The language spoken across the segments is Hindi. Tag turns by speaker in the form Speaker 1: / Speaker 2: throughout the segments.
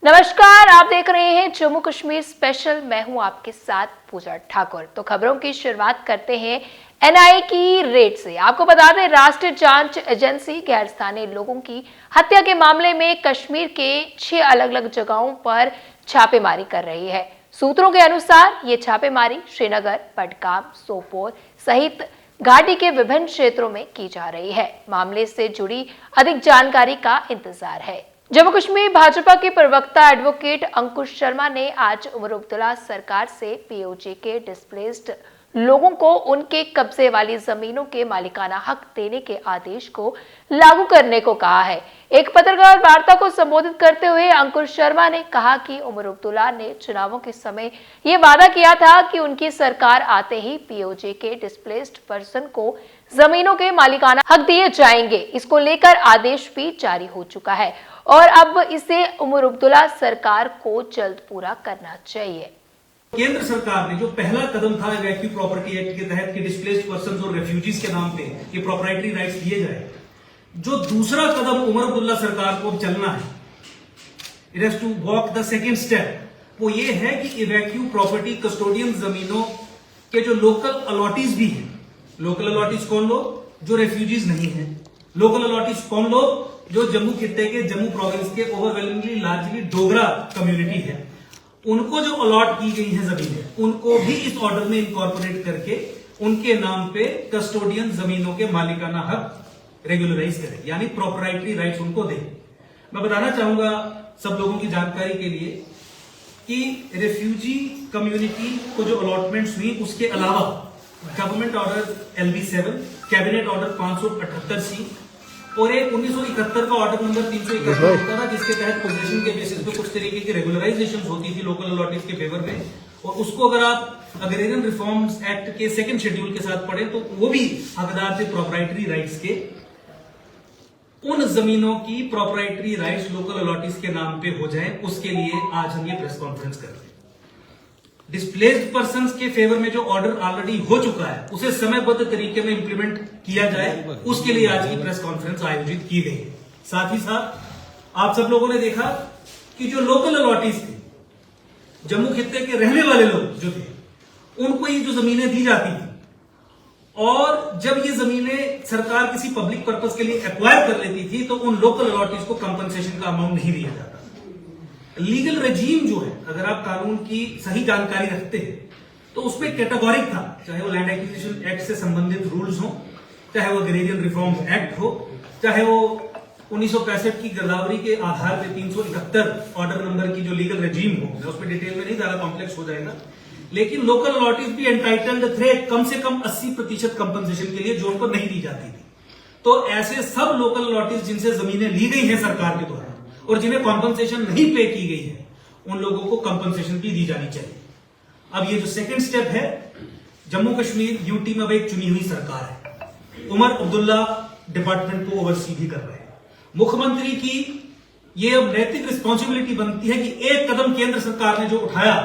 Speaker 1: नमस्कार, आप देख रहे हैं जम्मू कश्मीर स्पेशल। मैं हूं आपके साथ पूजा ठाकुर। तो खबरों की शुरुआत करते हैं एनआईए की रेड से। आपको बता दें, राष्ट्रीय जांच एजेंसी गैर स्थानीय लोगों की हत्या के मामले में कश्मीर के 6 अलग अलग जगहों पर छापेमारी कर रही है। सूत्रों के अनुसार ये छापेमारी श्रीनगर, बडगाम, सोपोर सहित घाटी के विभिन्न क्षेत्रों में की जा रही है। मामले से जुड़ी अधिक जानकारी का इंतजार है। जम्मू कश्मीर भाजपा के प्रवक्ता एडवोकेट अंकुश शर्मा ने आज उमर अब्दुल्ला सरकार से पीओजे के डिस्प्लेस्ड लोगों को उनके कब्जे वाली जमीनों के मालिकाना हक देने के आदेश को लागू करने को कहा है। एक पत्रकार वार्ता को संबोधित करते हुए अंकुश शर्मा ने कहा कि उमर अब्दुल्ला ने चुनावों के समय ये वादा किया था कि उनकी सरकार आते ही पीओजे के डिस्प्लेस्ड पर्सन को जमीनों के मालिकाना हक दिए जाएंगे। इसको लेकर आदेश भी जारी हो चुका है और अब इसे उमर अब्दुल्ला सरकार को जल्द पूरा करना चाहिए।
Speaker 2: केंद्र सरकार ने जो पहला कदम था वैक्यू प्रॉपर्टी एक्ट के तहत कि डिस्प्लेस्ड पर्संस और रेफ्यूजीज के नाम पे ये प्रॉपर्टी राइट्स दिए जाए, जो दूसरा कदम उमर अब्दुल्ला सरकार को चलना है, it has to walk the second step, वो ये है कि इवैक्यू प्रॉपर्टी कस्टोडियन जमीनों के जो लोकल अलॉटीज भी हैं। लोकल अलॉटीज कौन लोग? जो रेफ्यूजीज नहीं है। लोकल अलॉटीज कौन लोग? जो जम्मू खित्ते के जम्मू प्रोविंस के ओवरवेलमिंगली लार्जली डोगरा कम्युनिटी है। उनको जो अलॉट की गई है जमीनें, उनको भी इस ऑर्डर में इनकॉर्पोरेट करके उनके नाम पे कस्टोडियन जमीनों के मालिकाना हक रेगुलराइज करें, यानी प्रॉपर्टी राइट्स उनको दें। मैं बताना चाहूंगा सब लोगों की जानकारी के लिए कि रेफ्यूजी कम्युनिटी को जो अलॉटमेंट्स हुई, उसके अलावा government order LB7, cabinet order 578C और एक 1971 का ऑर्डर नंबर 371 होता था, जिसके तहत पोजीशन के बेसिस पे कुछ तरीके की रेगुलराइजेशन होती थी लोकल अलॉटीज के फेवर में। और उसको अगर आप अग्रेरियन रिफॉर्म्स एक्ट के सेकंड शेड्यूल के साथ पढ़े तो वो भी हकदार थे प्रॉपर्टी राइट्स के। उन जमीनों की प्रॉपर्टी राइट्स लोकल अलॉटीज के नाम पे हो जाए, उसके लिए आज हम ये प्रेस कॉन्फ्रेंस कर रहे हैं। डिस्प्लेस्ड पर्संस के फेवर में जो ऑर्डर ऑलरेडी हो चुका है, उसे समयबद्ध तरीके में इंप्लीमेंट किया जाए, उसके लिए आज की प्रेस कॉन्फ्रेंस आयोजित की गई है। साथ ही साथ आप सब लोगों ने देखा कि जो लोकल अलॉटीज थे, जम्मू खित्ते के रहने वाले लोग जो थे, उनको ये जो जमीनें दी जाती थी, और जब ये जमीनें सरकार किसी पब्लिक पर्पज के लिए एक्वायर कर लेती थी तो उन लोकल अलॉटीज को कंपनसेशन का अमाउंट नहीं दिया जाता। लीगल रेजीम जो है, अगर आप कानून की सही जानकारी रखते हैं तो उसमें कैटेगोरिक था, चाहे वो लैंड एक्विजिशन एक्ट से संबंधित रूल्स हो, चाहे वो अग्रेरियन रिफॉर्म्स एक्ट हो, चाहे वो 1965 की गिरदावरी के आधार पे 371 ऑर्डर नंबर की जो लीगल रेजीम हो। मैं उसमें डिटेल में नहीं, ज्यादा कॉम्प्लेक्स हो जाएगा, लेकिन लोकल अलॉटीज भी एंटाइटल्ड थे कम से कम 80% कंपनसेशन के लिए, जो उनको नहीं दी जाती थी। तो ऐसे सब लोकल अलॉटीज जिनसे जमीनें ली गई हैं सरकार के द्वारा और जिन्हें कॉम्पनसेशन नहीं पे की गई है, उन लोगों को कॉम्पनसेशन भी दी जानी चाहिए। अब ये जो सेकंड स्टेप है, जम्मू कश्मीर यूटी में अब एक चुनी हुई सरकार है, उमर अब्दुल्ला डिपार्टमेंट को ओवरसी भी कर रहे हैं। मुख्यमंत्री की ये अब नैतिक रिस्पॉन्सिबिलिटी बनती है कि एक कदम केंद्र सरकार ने जो उठाया,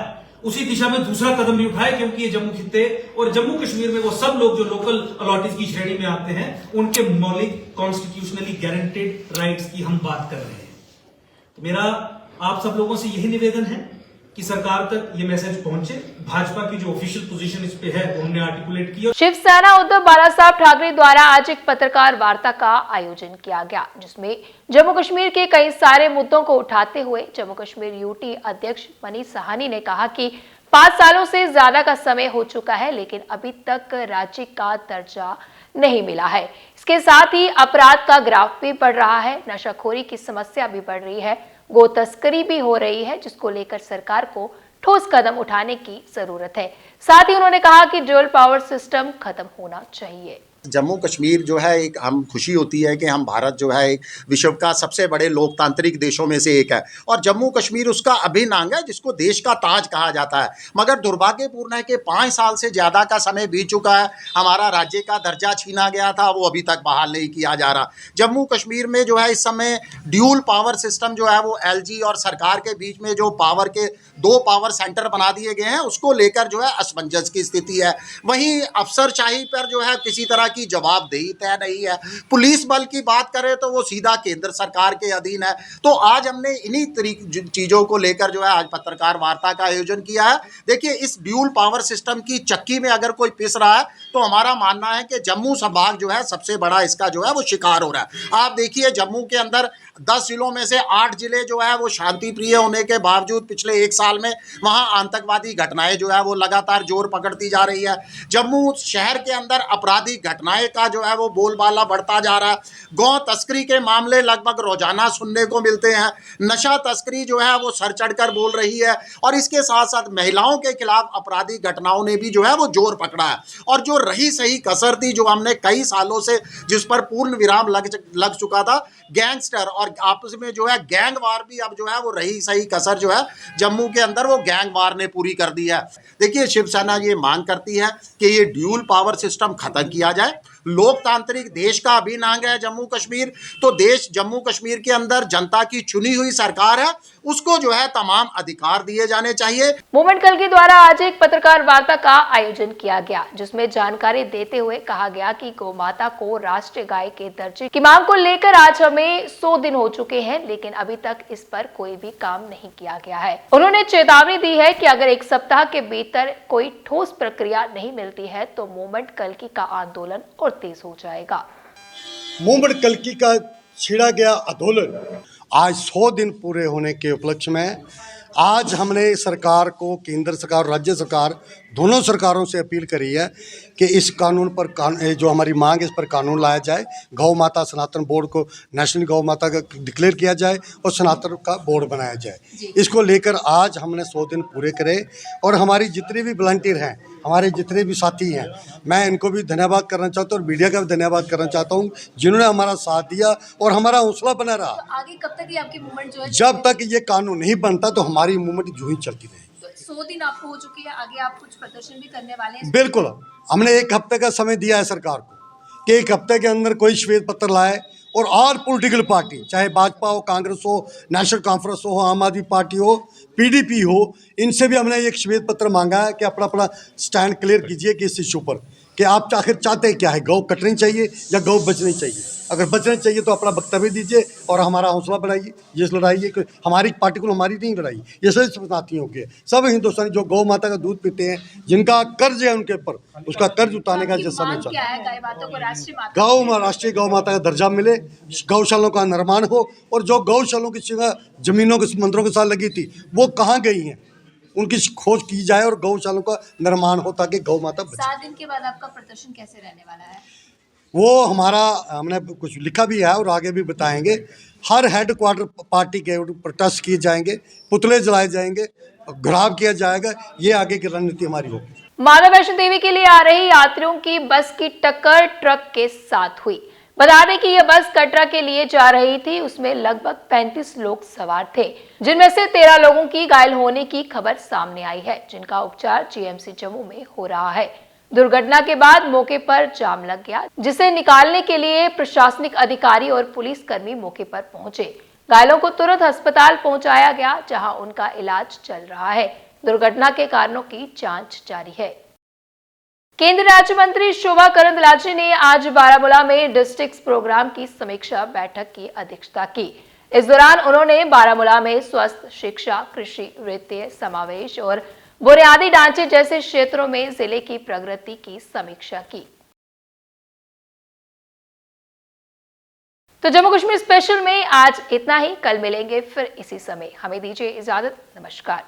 Speaker 2: उसी दिशा में दूसरा कदम भी उठाए, क्योंकि ये जम्मू खित्ते और जम्मू कश्मीर में वो सब लोग जो लोकल अलॉटीज की श्रेणी में आते हैं, उनके मौलिक कॉन्स्टिट्यूशनली गारंटेड राइट्स की हम बात कर रहे हैं। तो मेरा आप सब लोगों से यही निवेदन है कि सरकार तक ये मैसेज पहुंचे। भाजपा की जो ऑफिशियल पोजीशन इस पे है वो हमने आर्टिकुलेट की।
Speaker 1: शिवसेना उद्धव बाला साहब ठाकरे द्वारा आज एक पत्रकार वार्ता का आयोजन किया गया, जिसमें जम्मू कश्मीर के कई सारे मुद्दों को उठाते हुए जम्मू कश्मीर यूटी अध्यक्ष मनीष साहनी ने कहा कि 5 सालों से ज्यादा का समय हो चुका है, लेकिन अभी तक राज्य का दर्जा नहीं मिला है। इसके साथ ही अपराध का ग्राफ भी बढ़ रहा है, नशाखोरी की समस्या भी बढ़ रही है, गो तस्करी भी हो रही है, जिसको लेकर सरकार को ठोस कदम उठाने की जरूरत है। साथ ही उन्होंने कहा कि ड्यूल पावर सिस्टम खत्म होना चाहिए।
Speaker 3: जम्मू कश्मीर जो है, एक हम खुशी होती है कि हम भारत जो है एक विश्व का सबसे बड़े लोकतांत्रिक देशों में से एक है और जम्मू कश्मीर उसका अभिन्न अंग है, जिसको देश का ताज कहा जाता है। मगर दुर्भाग्यपूर्ण है कि 5 साल से ज़्यादा का समय बीत चुका है, हमारा राज्य का दर्जा छीना गया था, वो अभी तक बहाल नहीं किया जा रहा। जम्मू कश्मीर में जो है इस समय ड्यूल पावर सिस्टम जो है वो LG और सरकार के बीच में जो पावर के 2 पावर सेंटर बना दिए गए हैं, उसको लेकर जो है असमंजस की स्थिति है। वहीं अफसरशाही पर जो है किसी तरह की जवाबदेही तय नहीं है। पुलिस बल की बात करें तो वो सीधा केंद्र सरकार के अधीन है। तो आज हमने इन्हीं चीज़ों को लेकर जो है आज पत्रकार वार्ता का आयोजन किया है। देखिए, इस ड्यूल पावर सिस्टम की चक्की में अगर कोई पिस रहा है तो हमारा मानना है कि जम्मू संभाग जो है सबसे बड़ा इसका जो है वो शिकार हो रहा है। आप देखिए, जम्मू के अंदर 10 जिलों में से 8 जिले जो है वो शांति प्रिय होने के बावजूद पिछले 1 साल में वहां आतंकवादी घटनाएं जो है वो लगातार जोर पकड़ती जा रही है। जम्मू शहर के अंदर आपराधिक घटनाएं का जो है वो बोलबाला बढ़ता जा रहा है। गौ तस्करी के मामले लगभग रोजाना सुनने को मिलते हैं। नशा तस्करी जो है वो सर चढ़कर बोल रही है और इसके साथ साथ महिलाओं के खिलाफ आपराधिक घटनाओं ने भी जो है वो जोर पकड़ा है। और जो रही सही कसर थी, जो हमने कई सालों से जिस पर पूर्ण विराम लग चुका था, गैंगस्टर और आपस में जो है गैंग वार भी अब जो है वो रही सही कसर जो है जम्मू के अंदर वो गैंग वार ने पूरी कर दी है। देखिए, शिवसेना ये मांग करती है कि ये ड्यूल पावर सिस्टम खत्म किया जाए। लोकतांत्रिक देश का अभिन्न अंग है जम्मू कश्मीर। तो देश जम्मू कश्मीर के अंदर जनता की चुनी हुई सरकार है, उसको जो है तमाम अधिकार दिए जाने चाहिए।
Speaker 1: मूवमेंट कल के द्वारा आज एक पत्रकार वार्ता का आयोजन किया गया, जिसमें जानकारी देते हुए कहा गया कि गौमाता को राष्ट्रीय गाय के दर्जे की मांग को लेकर आज हमें 100 दिन हो चुके हैं, लेकिन अभी तक इस पर कोई भी काम नहीं किया गया है। उन्होंने चेतावनी दी है कि अगर 1 सप्ताह के भीतर कोई ठोस प्रक्रिया नहीं मिलती है तो मूवमेंट कल्कि का आंदोलन और तेज हो जाएगा।
Speaker 4: मूवमेंट कल्कि का छिड़ा गया आंदोलन आज 100 दिन पूरे होने के उपलक्ष्य में आज हमने सरकार को, केंद्र सरकार और राज्य सरकार दोनों सरकारों से अपील करी है कि इस कानून पर जो हमारी मांग है इस पर कानून लाया जाए। गौ माता सनातन बोर्ड को नेशनल गौ माता का डिक्लेयर किया जाए और सनातन का बोर्ड बनाया जाए। इसको लेकर आज हमने 100 दिन पूरे करे और हमारी जितने भी वॉलंटियर हैं, हमारे जितने भी साथी हैं, मैं इनको भी धन्यवाद करना चाहता हूँ और मीडिया का भी धन्यवाद करना चाहता हूँ जिन्होंने हमारा साथ दिया और हमारा हौसला बना रहा।
Speaker 5: तो आगे कब तक ये आपकी मूवमेंट जो है?
Speaker 4: जब तक ये कानून नहीं बनता तो हमारी मूवमेंट यूं ही चलती रहेगी।
Speaker 5: 100 दिन आपको हो चुकी है, आगे आप कुछ प्रदर्शन भी करने वाले हैं?
Speaker 4: बिल्कुल, हमने 1 हफ्ते का समय दिया है सरकार को कि 1 हफ्ते के अंदर कोई श्वेत पत्र लाए और ऑल पॉलिटिकल पार्टी, चाहे भाजपा हो, कांग्रेस हो, नेशनल कॉन्फ्रेंस हो, आम आदमी पार्टी हो, पीडीपी हो, इनसे भी हमने एक श्वेत पत्र मांगा है कि अपना अपना स्टैंड क्लियर कीजिए कि इस इशू पर कि आप आखिर चाहते क्या है, गौ कटनी चाहिए या गौ बचनी चाहिए। अगर बचना चाहिए तो अपना वक्तव्य दीजिए और हमारा हौसला बढ़ाइए। ये लड़ाई है हमारी पार्टिकुलर हमारी नहीं लड़ाई, ये सभी साथियों की है। सब हिंदुस्तानी जो गौ माता का दूध पीते हैं, जिनका कर्ज है उनके ऊपर, उसका कर्ज उतारने का समय चल
Speaker 5: क्या है? गाय माता को राष्ट्रीय माता,
Speaker 4: गौ में राष्ट्रीय गौ माता का दर्जा मिले, गौशालों का निर्माण हो और जो गौशालों की जमीनों के मंदिरों के साथ लगी थी वो कहाँ गई हैं, उनकी खोज की जाए और गौशालों का निर्माण हो ताकि गौ माता बचे।
Speaker 5: 7 दिन के बाद आपका प्रदर्शन कैसे रहने वाला है?
Speaker 4: वो हमारा हमने कुछ लिखा भी है और आगे भी बताएंगे। हर हेड क्वार्टर पार्टी के प्रोटेस्ट किए जाएंगे, पुतले जलाए जाएंगे, घराव किया जाएगा। ये आगे की रणनीति हमारी होगी।
Speaker 1: माता वैष्णो देवी के लिए आ रही यात्रियों की बस की टक्कर ट्रक के साथ हुई। बता दें कि यह बस कटरा के लिए जा रही थी। उसमें लगभग 35 लोग सवार थे, जिनमें से 13 लोगों की घायल होने की खबर सामने आई है, जिनका उपचार जीएमसी जम्मू में हो रहा है। दुर्घटना के बाद मौके पर जाम लग गया, जिसे निकालने के लिए प्रशासनिक अधिकारी और पुलिसकर्मी मौके पर पहुंचे। घायलों को तुरंत अस्पताल पहुंचाया गया, जहां उनका इलाज चल रहा है। दुर्घटना के कारणों की जांच जारी है। केंद्रीय राज्य मंत्री शोभा करंदलाजे ने आज बारामूला में डिस्ट्रिक्ट प्रोग्राम की समीक्षा बैठक की अध्यक्षता की। इस दौरान उन्होंने बारामूला में स्वास्थ्य, शिक्षा, कृषि, वित्तीय समावेश और बुनियादी ढांचे जैसे क्षेत्रों में जिले की प्रगति की समीक्षा की। तो जम्मू कश्मीर स्पेशल में आज इतना ही। कल मिलेंगे फिर इसी समय। हमें दीजिए इजाजत। नमस्कार।